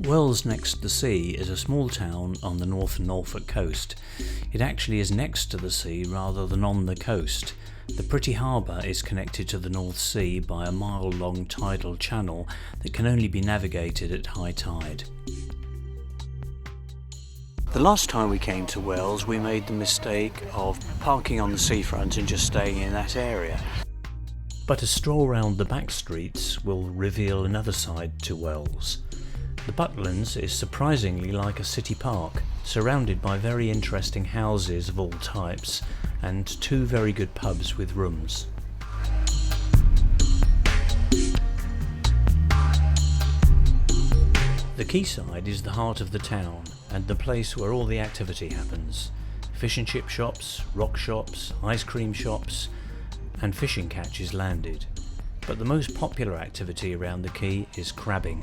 Wells next to the sea is a small town on the northern Norfolk coast. It actually is next to the sea rather than on the coast. The pretty harbour is connected to the North Sea by a mile-long tidal channel that can only be navigated at high tide. The last time we came to Wells, we made the mistake of parking on the seafront and just staying in that area. But a stroll round the back streets will reveal another side to Wells. The Butlins is surprisingly like a city park, surrounded by very interesting houses of all types and two very good pubs with rooms. The quayside is the heart of the town and the place where all the activity happens. Fish and chip shops, rock shops, ice cream shops and fishing catches landed. But the most popular activity around the quay is crabbing.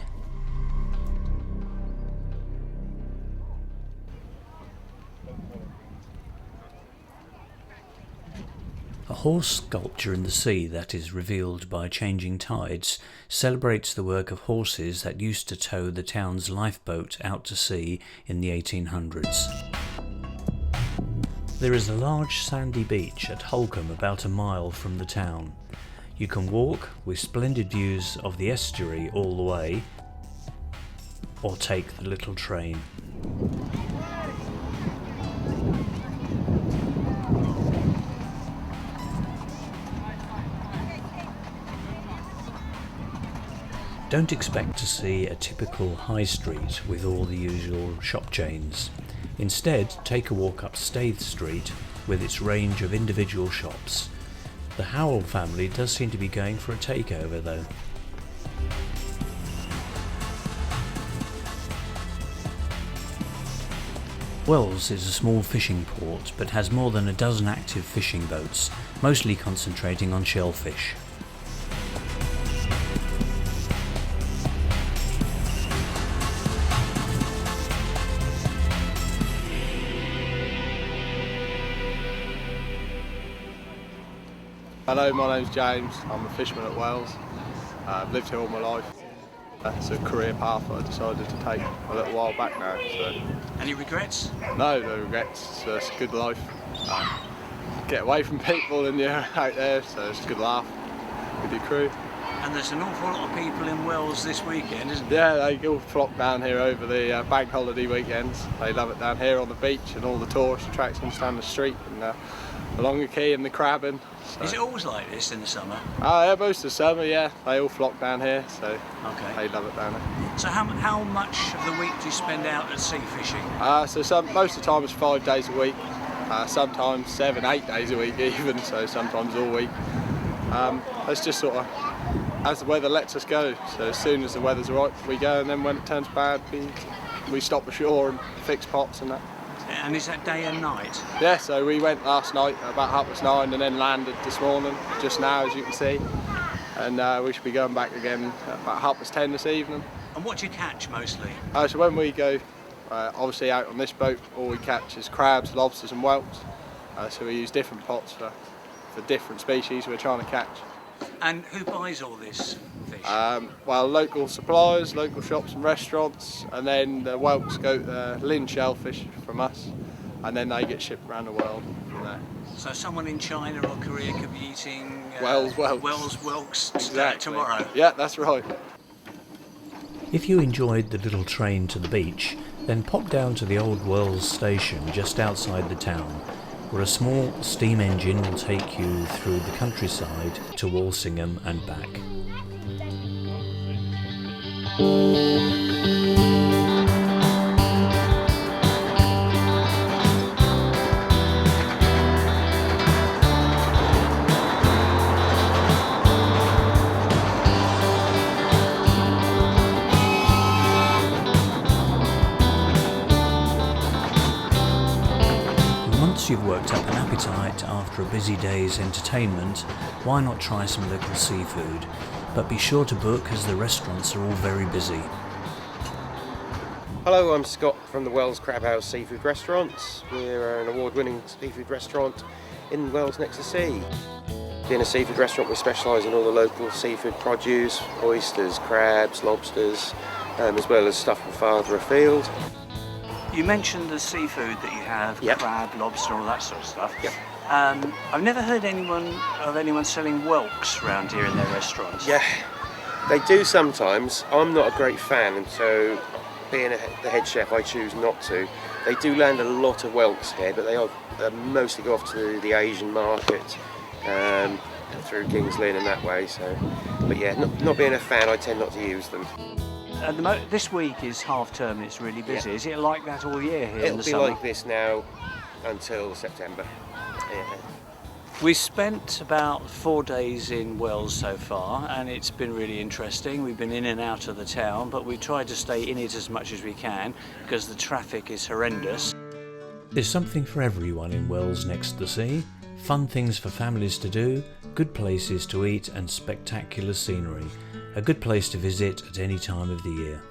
A horse sculpture in the sea that is revealed by changing tides celebrates the work of horses that used to tow the town's lifeboat out to sea in the 1800s. There is a large sandy beach at Holcombe about a mile from the town. You can walk with splendid views of the estuary all the way, or take the little train. Don't expect to see a typical high street with all the usual shop chains. Instead, take a walk up Staithe Street with its range of individual shops. The Howell family does seem to be going for a takeover though. Wells is a small fishing port but has more than a dozen active fishing boats, mostly concentrating on shellfish. Hello, my name's James. I'm a fisherman at Wells. I've lived here all my life. It's a career path that I decided to take a little while back now. So. Any regrets? No regrets. It's a good life. Get away from people and you're out there, so it's a good laugh with your crew. And there's an awful lot of people in Wells this weekend, isn't there? Yeah, they all flock down here over the bank holiday weekends. They love it down here on the beach and all the tourist attractions down the street and along the quay and the crabbing. So. Is it always like this in the summer? Yeah, most of the summer, yeah. They all flock down here, so okay. They love it down here. So how much of the week do you spend out at sea fishing? Most of the time it's 5 days a week. Sometimes 7, 8 days a week even, so sometimes all week. It's just sort of as the weather lets us go. So as soon as the weather's right, we go, and then when it turns bad, we stop ashore and fix pots and that. And is that day and night? Yeah, so we went last night about 9:30 and then landed this morning, just now as you can see. And we should be going back again at about 10:30 this evening. And what do you catch mostly? So when we go, obviously out on this boat, all we catch is crabs, lobsters and whelks. So we use different pots for different species we're trying to catch. And who buys all this fish? Well, local suppliers, local shops and restaurants, and then the whelks go to Lynn shellfish from us, and then they get shipped around the world from there. So someone in China or Korea could be eating Wells whelks tomorrow? Yeah, that's right. If you enjoyed the little train to the beach, then pop down to the old Wells station just outside the town, where a small steam engine will take you through the countryside to Walsingham and back. Once you've worked up an appetite after a busy day's entertainment, why not try some local seafood? But be sure to book as the restaurants are all very busy. Hello, I'm Scott from the Wells Crab House Seafood Restaurants. We're an award-winning seafood restaurant in Wells next to sea. Being a seafood restaurant, we specialise in all the local seafood produce, oysters, crabs, lobsters, as well as stuff from farther afield. You mentioned the seafood that you have, Yep. crab, lobster, all that sort of stuff. Yep. I've never heard anyone selling whelks around here in their restaurants. Yeah, they do sometimes. I'm not a great fan, and so being the head chef, I choose not to. They do land a lot of whelks here, but they mostly go off to the Asian market through King's Lynn and that way. So, but yeah, not being a fan, I tend not to use them. This week is half term and it's really busy. Yeah. Is it like that all year here in It'll the be summer? like this now until September. Yeah. We spent about 4 days in Wells so far, and it's been really interesting. We've been in and out of the town, but we tried to stay in it as much as we can because the traffic is horrendous. There's something for everyone in Wells next to the sea. Fun things for families to do, good places to eat, and spectacular scenery. A good place to visit at any time of the year.